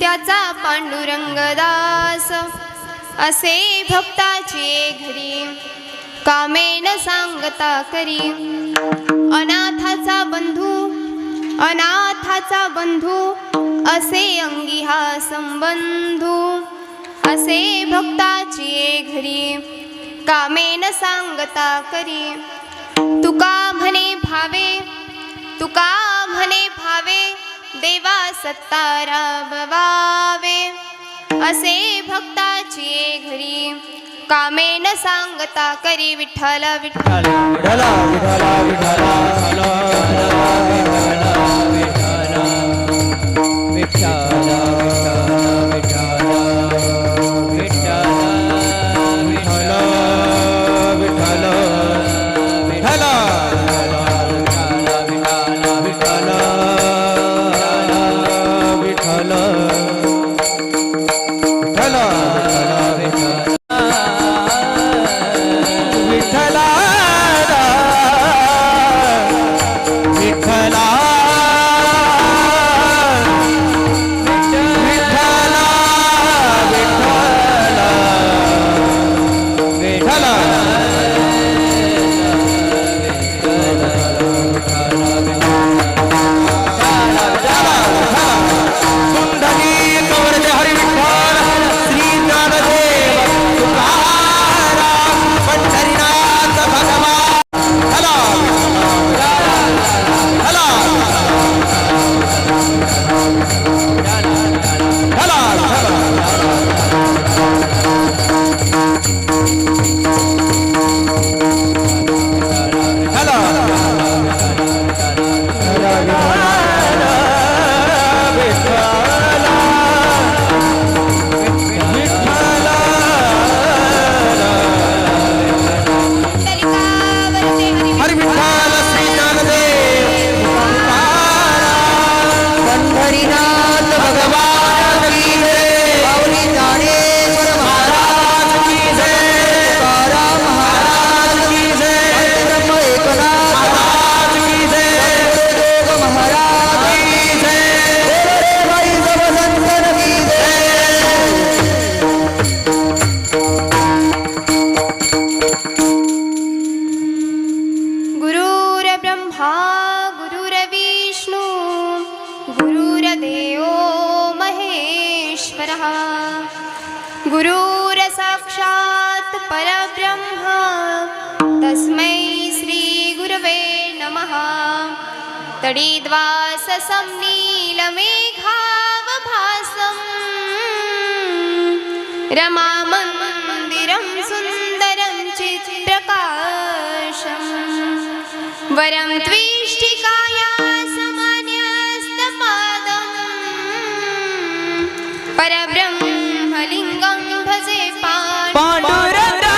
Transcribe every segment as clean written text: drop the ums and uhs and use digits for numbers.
त्याचा पांडुरंगदास असे भक्ताचे घरी कामेन सांगता करी अनाथाचा बंधू असे अंगी हा संबंधू असे भक्ताचे घरी कामेन सांगता करी तुका म्हणे भावे देवा सत्तारा बवावे असे भक्ताचे घरी कामेन सांगता करी विठ्ठल विठ्ठल विठ्ठल विठ्ठल विठ्ठल गुरुर साक्षात् परब्रह्म तस्मै श्री गुरवे नमः। तडिद्वाससं नीलमेघावभासं रमामन्दिरं सुन्दरं चित्प्रकाशं वरं त्विष्टिकायासमान्यस्तपादं परब्रह्मलिङ्गं भजे पांडुरंगा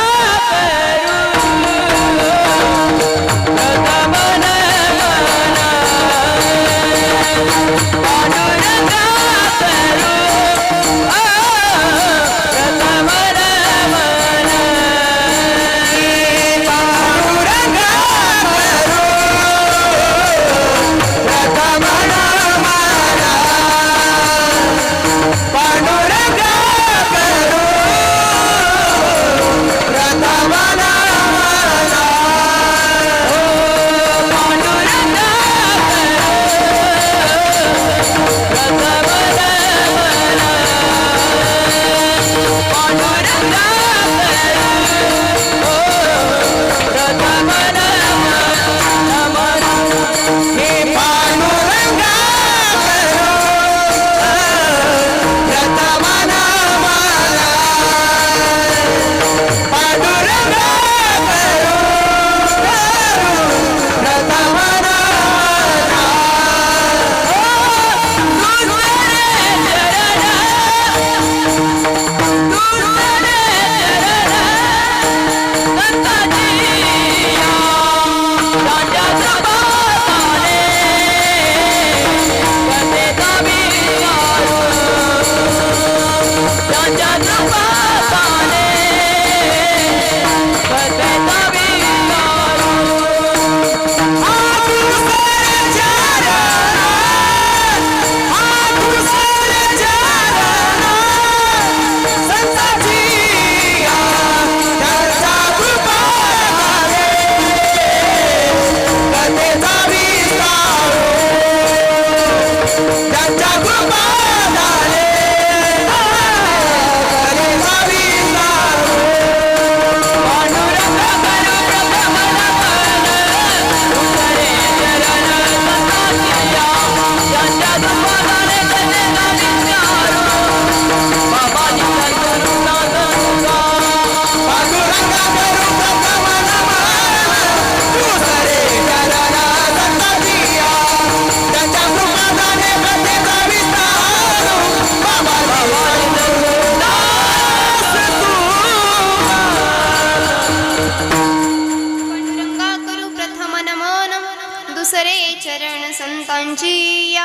संचिया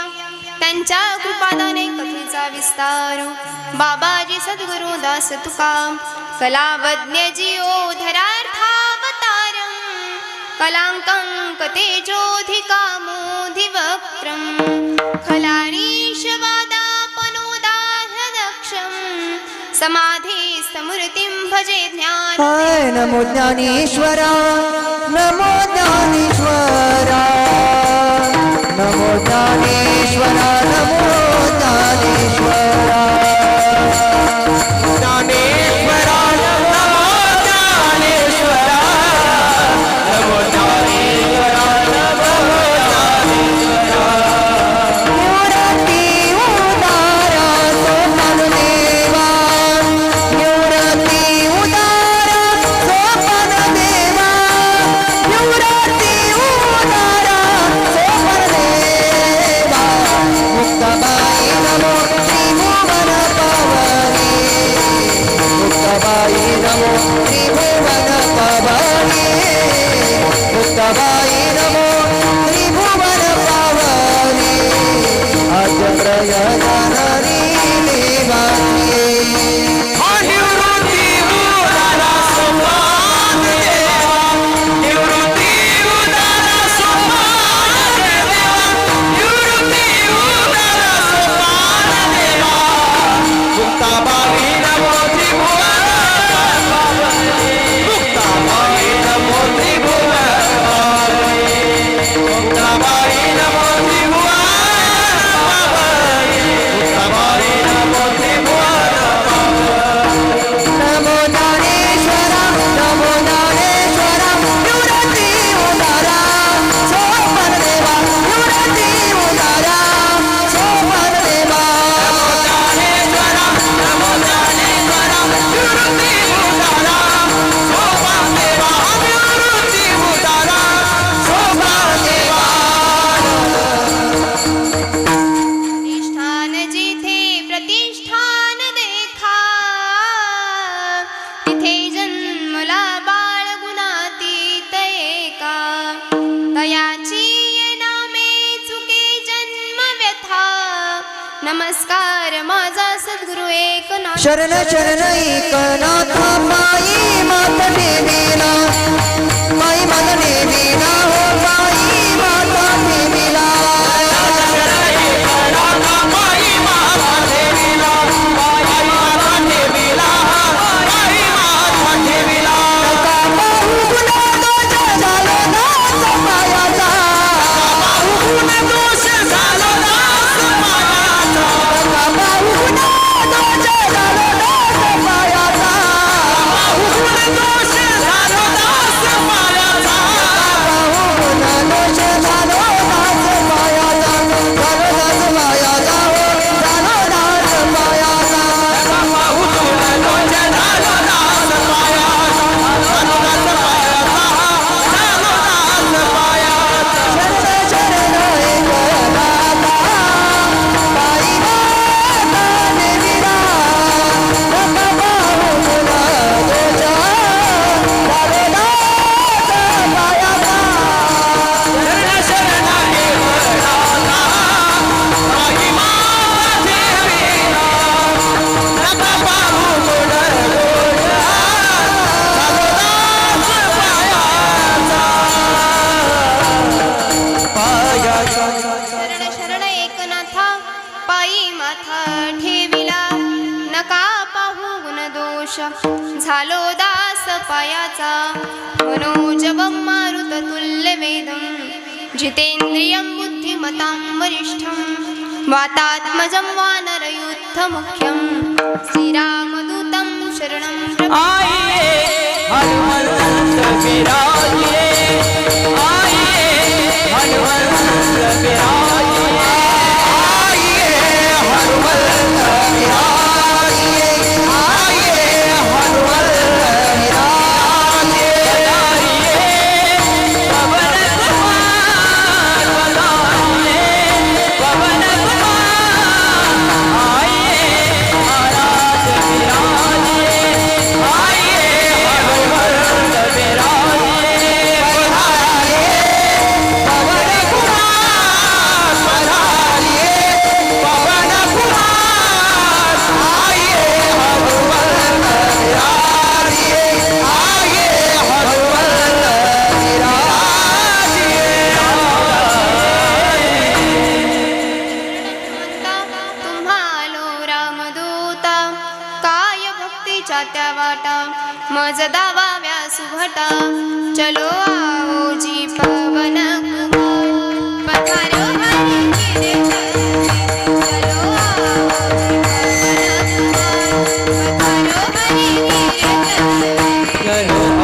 त्यांच्या कृपादाने कथेचा विस्तार बाबाजी सद्गुरु दास तुका कलावज्ञ जिओ धरार्थावतारं कलांकं कतेजोधिकामोधिवक्त्रं खलानीशवादापनोदाहदक्षं समाधिस्थमूर्तिं भजे ज्ञान हाय नमो ज्ञानेश्वरा नमो ज्ञानेश्वरा नमो ज्ञानेश्वरा नमो ज्ञानेश्वरा ज्ञानेश्वरा नमो ज्ञानेश्वरा नमो ज्ञानेश्वरा नमो ज्ञानेश्वरा निवृत्ती उदारा सोपान देवा निवृत्ती उदारा सोपान देवा निवृत्ती उदारा सोपान देवा मुक्ताबाई नमो त्रिभुवन पावनी मुक्ताबाई नमो त्रिभुवन पावनी मुक्ताबाई नमो त्रिभुवन पावनी आज प्रयजननी देवानी निवृत्ती उदारा सोपान देवा निवृत्ती उदारा सोपान देवा निवृत्ती उदारा सोपान देवा मुक्ताबाई नमो त्रिभुवन पावनी मुक्ताबाई नमो त्रिभुवन पावनी मुक्ताबाई नमो त्रिभुवन पावनी मुक्ताबाई नमो त्रिभुवन नमो ज्ञानेश्वरा नमो ज्ञानेश्वरा निवृत्ती उदारा सोपान देवा निवृत्ती उदारा सोपान देवा नमो ज्ञानेश्वरा निवृत्ती उदारा सोपान देवा निवृत्ती उदारा सोपान देवा प्रतिष्ठान जिथे प्रतिष्ठान देखा तिथे जन्मला बाळ गुणातीत एका तयाची ये नामे चुके जन्म व्यथा नमस्कार माझा सद्गुरु एकनाथ शरण शरण एकनाथा पायी माता देवीला पायी माता देवीला हो पायी माता देवीला पायी माता देवीला पायी माता देवीला पायी माता देवीला बाहू गुन्हा दोष झालो दास पायाचा बाहू गुन्हा दोष झालो दास पायाचा बाहू गुन्हा दोष झालो दास पायाचा बाहू गुन्हा दोष झालो दास पायाचा बाहू गुन्हा दोष झालो दास पायाचा झालो दास पायाचा हो झालो दास पायाचा बाहू गुन्हा दोष झालो दास पायाचा झालो दास पायाचा झालो दास पायाचा शरण शरण एकनाथा पायी माता देवीला नका बाहू गुन्हा दोष झालो दास पायाचा शरण शरण एकनाथा पायी माता देवीला नका बाहू गुन्हा दोष झालो दास पायाचा शरण शरण एकनाथा पायी माथा ठेविला नका पाहू गुणदोष झालो दास पायाचा मनोजवं मारुत तुल्य वेदं जितेंद्रियं बुद्धिमतां वरिष्ठं वातात्मजं वानरयुद्धमुख्यं श्रीरामदूतं शरणं आइए हनुमंत विराजिए आइए हनुमंत विराजिए आइए हनुमंत विराजिए आइए हनुमंत विराजिए पवन कुमार बधाइए पवन कुमार आइए महाराज विराजिए आइए हनुमंत विराजिए मज दावा व्यासुभटा चलो आओ जी पवन कुमार पधारो हरि गिरे चलो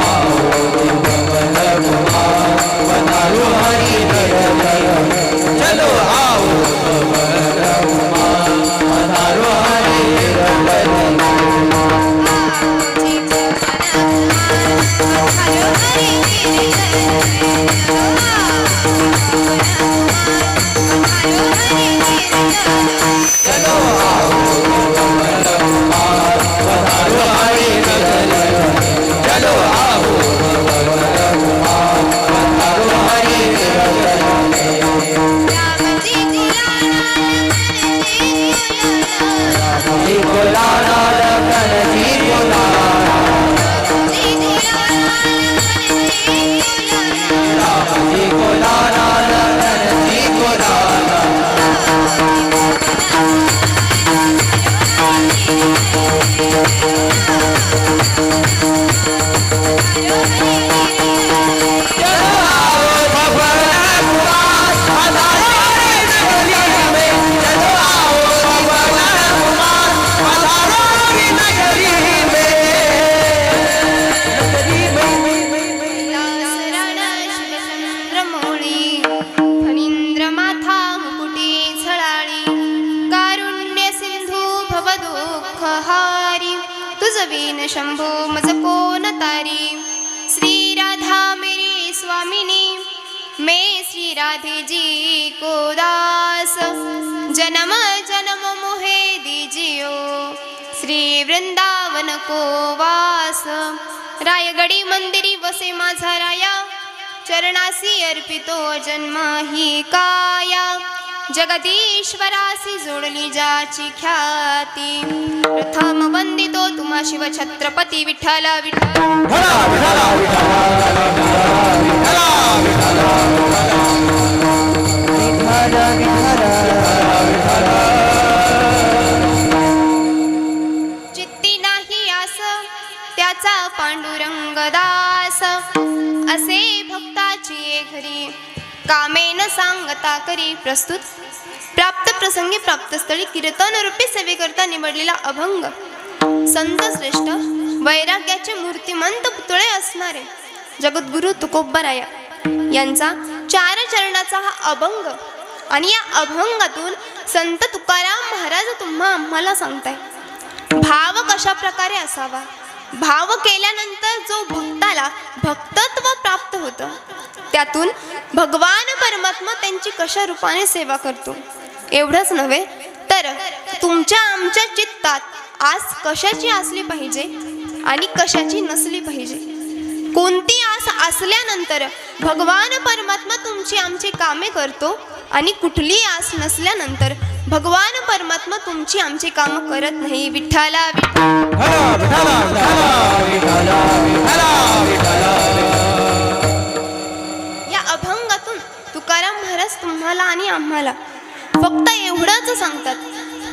आओ जी पवन कुमार पधारो हरि गिरे चलो आओ पवन कुमार पधारो हरि चलो आओ पवन कुमार पधारो हरि शंभो मज कोण तारी श्री राधा मेरी स्वामिनी मैं श्री राधे जी को दास जन्म जन्म मोहे दीजियो श्री वृंदावन को वास रायगडी मंदिरी वसे माझा राया चरणासी अर्पितो जन्म ही काया जगदीश्वरासी जोडली जाची ख्याती प्रथम वंदितो तुम्हा शिव छत्रपती विठ्ठल विठ्ठल चित्ती नाही आस त्याचा पांडुरंग दास असे भक्ताची घरी कामे न सांगता करी प्रस्तुत प्राप्त प्रसंगी प्राप्तस्थळी कीर्तन रूपी सेवेकरता निवडलेला अभंग संत श्रेष्ठ वैराग्याचे मूर्तिमंत पुतळे असणारे जगद्गुरु तुकोबराया यांचा 4 चरणाचा हा अभंग आणि या अभंगातून संत तुकाराम महाराज तुम्हा आम्हाला सांगताय भाव कशा प्रकारे असावा भाव केल्यानंतर जो भक्ताला भक्तत्व प्राप्त होतं त्यातून भगवान परमात्मा त्यांची कशा रूपाने सेवा करतो एवढंच नव्हे तर तुमच्या आमच्या चित्तात आस कशाची असली पाहिजे आणि कशाची नसली पाहिजे कोणती आस असल्यानंतर भगवान परमात्मा तुमची आमची कामे करतो आणि कुठली आस नसल्यानंतर भगवान परमात्मा तुमची आमची कामं करत नाही विठ्ठला या अभंगातून तुकाराम महाराज तुम्हाला आणि आम्हाला फक्त एवढंच सांगतात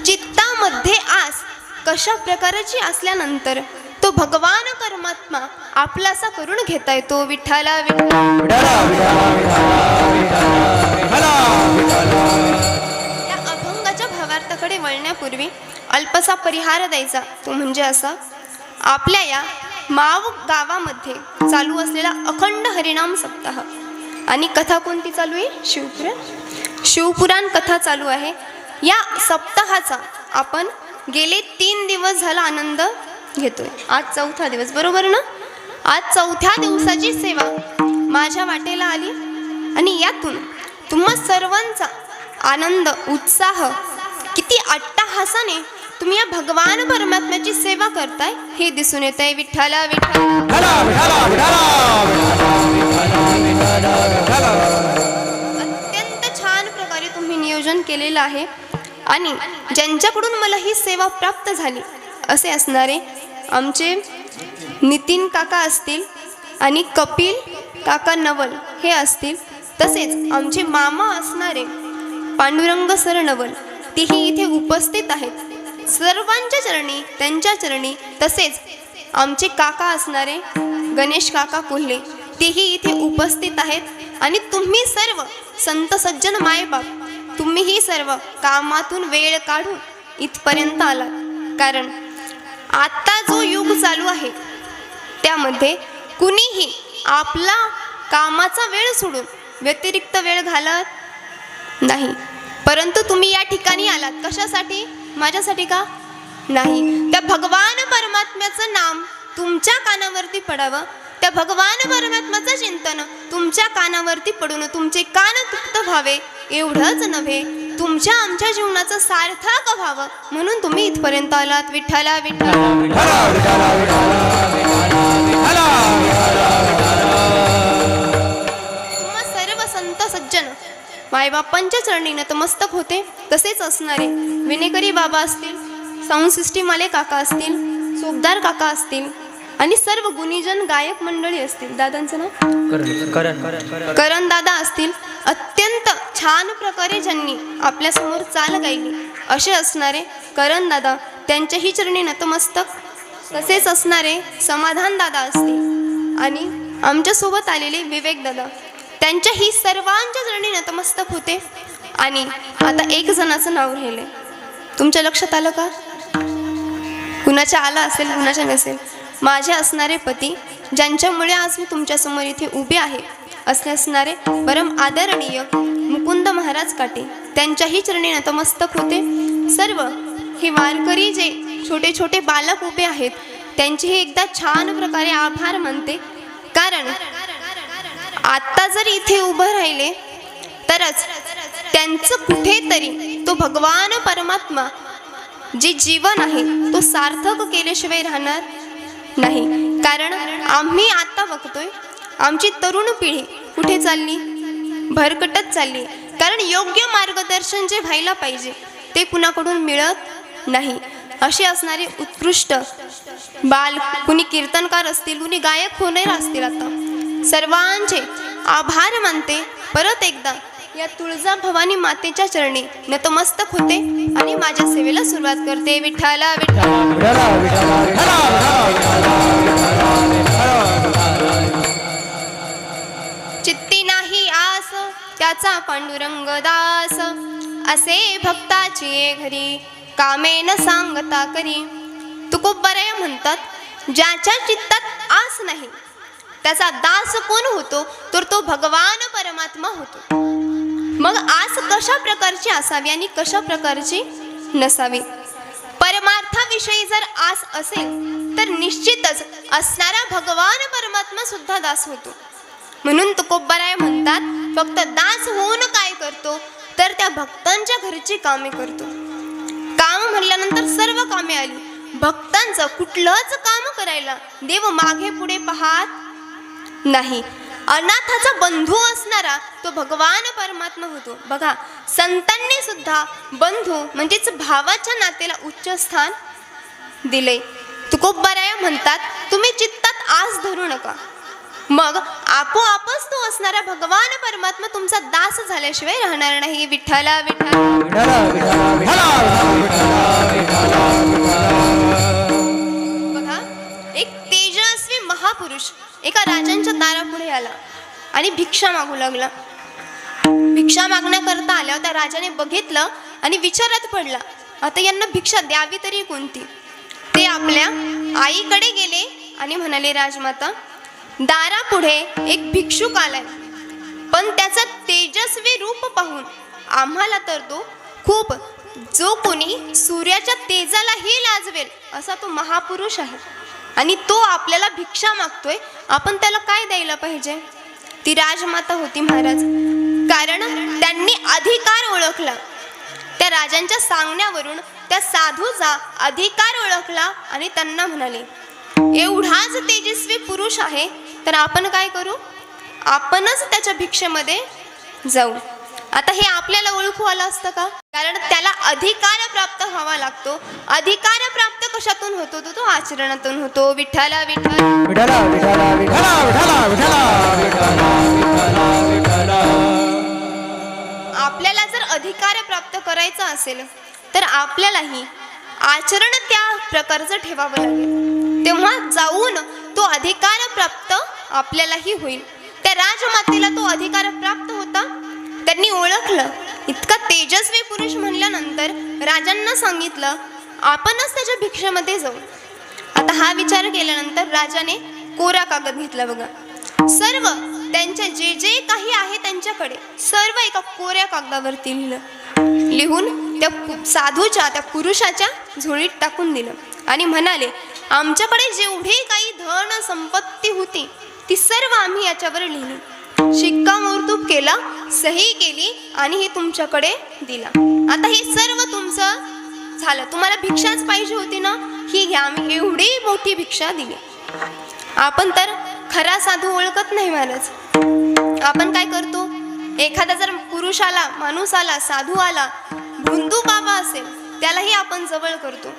चित्तामध्ये आस कशा प्रकारची असल्यानंतर तो भगवान परमात्मा आपलासा करून घेता येतो विठ्ठला या अभंगाच्या भावार्थाकडे वळण्यापूर्वी अल्पसा परिहार द्यायचा तो म्हणजे असा आपल्या या माव गावामध्ये चालू असलेला अखंड हरिनाम सप्ताह आणि कथा कोणती चालू आहे शिवपुराण कथा चालू आहे या सप्ताहाचा आपण गेले 3 दिवस झाला आनंद घेतोय आज 4था दिवस बरोबर ना आज 4थ्या दिवसाची सेवा माझ्या वाटेला आली आणि यातून तुम्हा सर्वांचा आनंद उत्साह किती अट्टहासाने तुम्ही या भगवान परमात्म्याची सेवा करताय हे दिसून येत आहे विठ्ठला अत्यंत छान प्रकारे तुम्ही नियोजन केलेलं आहे आणि ज्यांच्याकडून मला ही सेवा प्राप्त झाली असे असणारे आमचे नितीन काका असतील आणि कपिल काका नवल हे असतील तसेच आमचे मामा असणारे पांडुरंग सर नवल तेही इथे उपस्थित आहेत सर्वांच्या चरणी त्यांच्या चरणी तसेच आमचे काका असणारे गणेश काका कोल्हे तेही इथे उपस्थित आहेत आणि तुम्ही सर्व संत सज्जन मायबाप तुम्हीही सर्व कामातून वेळ काढून इथपर्यंत आलात. कारण आता जो युग चालू आहे त्यामध्ये कुणीही आपला कामाचा वेळ सोडून व्यतिरिक्त वेळ घालत नाही. परंतु तुम्ही या ठिकाणी आलात कशासाठी? माझ्यासाठी का? नाही. त्या भगवान परमात्म्याचं नाम तुमच्या कानावरती पडावं, त्या भगवान परमात्म्याचं चिंतन तुमच्या कानावरती पडून तुमचे कान तृप्त व्हावे एवढंच नव्हे, तुमच्या आमच्या जीवनाचं सार्थक व्हावं म्हणून तुम्ही इथपर्यंत आलात. विठ्ठला विठ्ठला तुम्हा सर्व संत सज्जन मायबापांच्या चरणी नतमस्तक होते. तसेच असणारे विनेकरी बाबा असतील, साऊंड सिस्टीम वाले काका असतील, सोबदार काका असतील आणि सर्व गुणीजन गायक मंडळी असतील. दादांचं नाव करण दादा असतील. अत्यंत छान प्रकारे ज्यांनी आपल्यासमोर चाल गायली असे असणारे करण दादा त्यांच्याही चरणी नतमस्तक. तसेच असणारे समाधान दादा असतील आणि आमच्यासोबत आलेले विवेक दादा त्यांच्याही सर्वांच्या चरणी नतमस्तक होते. आणि आता एक जणाचं नाव राहिले. तुमच्या लक्षात आलं का? कुणाच्या आलं असेल कुणाच्या नसेल. माझे असणारे पती ज्यांच्यामुळे आज मी तुमच्यासमोर इथे उभे आहे असे असणारे परम आदरणीय मुकुंद महाराज काटे त्यांच्याही चरणी नतमस्तक होते. सर्व हे वारकरी जे छोटे छोटे बालक उभे आहेत त्यांचेही एकदा छान प्रकारे आभार मानते. कारण आता जर इथे उभं राहिले तरच त्यांचं कुठेतरी तो भगवान परमात्मा जे जीवन आहे तो सार्थक केल्याशिवाय राहणार नाही. कारण आम्ही आता बघतोय आमची तरुण पिढी कुठे चालली? भरकटत चालली. कारण योग्य मार्गदर्शन जे व्हायला पाहिजे ते कुणाकडून मिळत नाही. असे असणारे उत्कृष्ट बाल कुणी कीर्तनकार असतील, कुणी गायक होणार असतील. आता सर्वांचे आभार मानते. परत एकदा या तुळजा भवानी मातेच्या चरणी नतमस्तक होते आणि माझ्या सेवेला सुरुवात करते. विठ्ठला चित्ती नाही आस त्याचा पांडुरंग दास, असे भक्ताची घरी कामे न सांगता करी. तुकोबराया म्हणतात ज्याच्या चित्तात आस नाही त्याचा दास कोण होतो? तर तो भगवान परमात्मा होतो. मग आस कशा प्रकारची असावी आणि कशा प्रकारची नसावी? परमार्थाविषयी जर आस असेल तर निश्चितच असणारा भगवान परमात्मा सुद्धा दास होतो. म्हणून तुकोबराय म्हणतात फक्त दास होऊन काय करतो? तर त्या भक्तांच्या घरची कामे करतो. काम म्हणल्यानंतर सर्व कामे आली. भक्तांचं कुठलंच काम करायला देव मागे पुढे पाहत नाही. अनाथाचा बंधू असणारा तो भगवान परमात्मा होतो. बघा संतांनी सुद्धा बंधू म्हणजेच भावाच्या नातेला उच्च स्थान दिले. तुकोबराया म्हणतात तुम्ही चित्तात आस धरू नका, मग आपोआपच तो असणारा भगवान परमात्मा तुमचा दास झाल्याशिवाय राहणार नाही. विठ्ठला बघा एक तेजस्वी महापुरुष एका राजांच्या दारापुढे आला आणि भिक्षा मागू लागला. भिक्षा मागण्याकरता आल्यावर त्या राजाने बघितलं आणि विचारात पडला आता यांना भिक्षा द्यावी तरी कोणती. ते आपल्या आईकडे गेले आणि म्हणाले राजमाता दारापुढे एक भिक्षुक आलाय, पण त्याचं तेजस्वी रूप पाहून आम्हाला तर तो खूप जो कोणी सूर्याच्या तेजालाही लाजवेल असा तो महापुरुष आहे आणि तो आपल्याला भिक्षा मागतोय. आपण त्याला काय द्यायला पाहिजे? ती राजमाता होती महाराज. कारण त्यांनी अधिकार ओळखला. त्या राजांच्या सांगण्यावरून त्या साधूचा अधिकार ओळखला आणि त्यांना म्हणाले एवढाच तेजस्वी पुरुष आहे तर आपण काय करू? आपणच त्याच्या भिक्षेमध्ये जाऊ. आता हे आपल्याला ओळखू आलं असतं का? कारण त्याला अधिकार प्राप्त व्हावा लागतो. अधिकार प्राप्त कशातून होतो? तो आचरणातून होतो. विठ्ठला आपल्याला जर अधिकार प्राप्त करायचा असेल तर आपल्यालाही आचरण त्या प्रकारचं ठेवावं लागेल. तेव्हा जाऊन तो अधिकार प्राप्त आपल्यालाही होईल. त्या राजमातेला तो अधिकार प्राप्त होता. त्यांनी ओळखलं. इतका तेजस्वी पुरुष म्हणल्यानंतर राजांना सांगितलं आपणच त्याच्या भिक्षेमध्ये जाऊ. आता हा विचार केल्यानंतर राजाने कोरा कागद घेतला बघा. सर्व त्यांचे जे जे काही आहे त्यांच्याकडे सर्व एका कोऱ्या कागदावरती लिहून त्या साधूच्या त्या पुरुषाच्या झोळीत टाकून दिलं आणि म्हणाले आमच्याकडे जेवढी काही धन संपत्ती होती ती सर्व आम्ही याच्यावर लिहिली. शिक्कामोर्तब केला, सही केली आणि हे तुमच्याकडे दिला. आता हे सर्व तुमचं झालं. तुम्हाला भिक्षाच पाहिजे होती ना, ही घ्या, आम्ही एवढी मोठी भिक्षा दिली. आपण तर खरा साधू ओळखत नाही महाराज. आपण काय करतो, एखादा जर पुरुष आला, माणूस आला, साधू आला, भुंदू बाबा असेल, त्यालाही आपण जवळ करतो.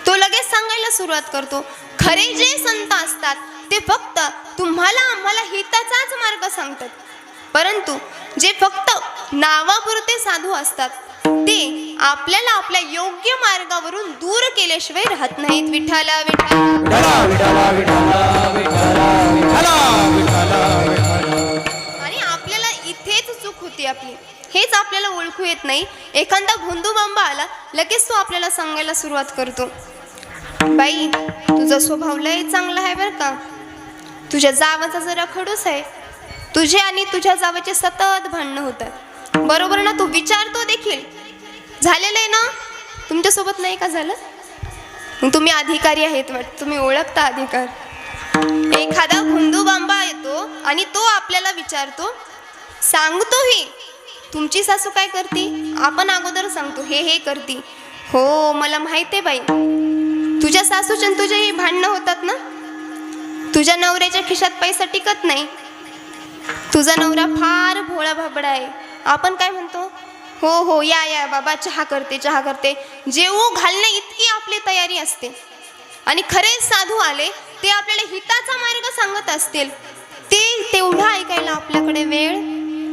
तो लगेच सांगायला सुरुवात करतो. खरे जे संत असतात ते फक्त तुम्हाला आम्हाला हिताचाच मार्ग सांगतात, परंतु जे फक्त नावापुरते साधू असतात ते आपल्याला आपल्या योग्य मार्गावरून दूर केल्याशिवाय राहत नाहीत. विठ्ठला विठ्ठला विठ्ठला विठ्ठला विठ्ठला विठ्ठला विठ्ठला विठ्ठला. आणि आपल्याला इथेच चूक होती आपली, हेच आपल्याला ओळखू येत नाही. एखादा भोंदू बांबा आला, लगेच तो आपल्याला सांगायला सुरुवात करतो बाई तुझा स्वभाव लय चांगला आहे बरं का, तुझ्या जावाचा जरा खडूस आहे, तुझे आणि तुझ्या जावाचे सतत भांडणं होतात, बरोबर ना. तू विचारतो देखील, झालेलं आहे ना तुमच्यासोबत, नाही का झालं? मग तुम्ही अधिकारी आहेत वाटतं, तुम्ही ओळखता अधिकार. एखादा भुंदू बांबा येतो आणि तो आपल्याला विचारतो, सांगतोही तुमची सासू काय करते, आपण अगोदर सांगतो हे करती. हो मला माहित आहे बाई, तुझ्या सासूच्या तुझ्याही भांडणं होतात ना, तुझ्या नवऱ्याच्या खिशात पैसा टिकत नाही, तुझा नवरा फार भोळा भाबडा आहे. आपण काय म्हणतो, हो हो या या बाबा चहा करते चहा करते, जेवू घालणे इतकी आपली तयारी असते. आणि खरे साधू आले ते आपल्याला हिताचा मार्ग सांगत असतील, ते तेवढं ऐकायला आपल्याकडे वेळ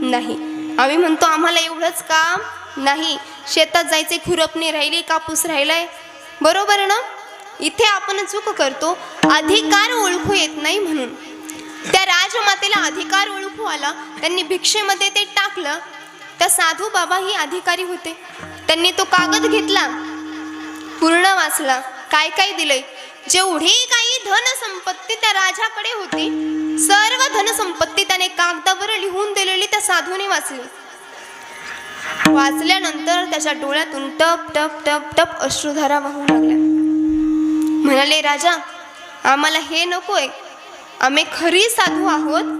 नाही. आम्ही म्हणतो आम्हाला एवढंच काम नाही, शेतात जायचे, खुरपणी राहिली, कापूस राहिलाय, बरोबर ना. इथे आपण चूक करतो, अधिकार ओळखू येत नाही म्हणून. त्या राजमातेला अधिकार ओळखू आला, त्यांनी भिक्षेमध्ये ते टाकलं. त्या साधू बाबा ही अधिकारी होते. त्यांनी तो कागद घेतला, पूर्ण वाचला, काय काय दिलंय, जेवढी काही धनसंपत्ती त्या राजाकडे होती सर्व धनसंपत्ती त्याने कागदावर लिहून दिलेली त्या साधूने वाचली. वाचल्यानंतर त्याच्या डोळ्यातून टप टप टप टप अश्रुधारा वाहू लागल्या. म्हणाले राजा आम्हाला हे नकोय, आम्ही खरी साधू आहोत,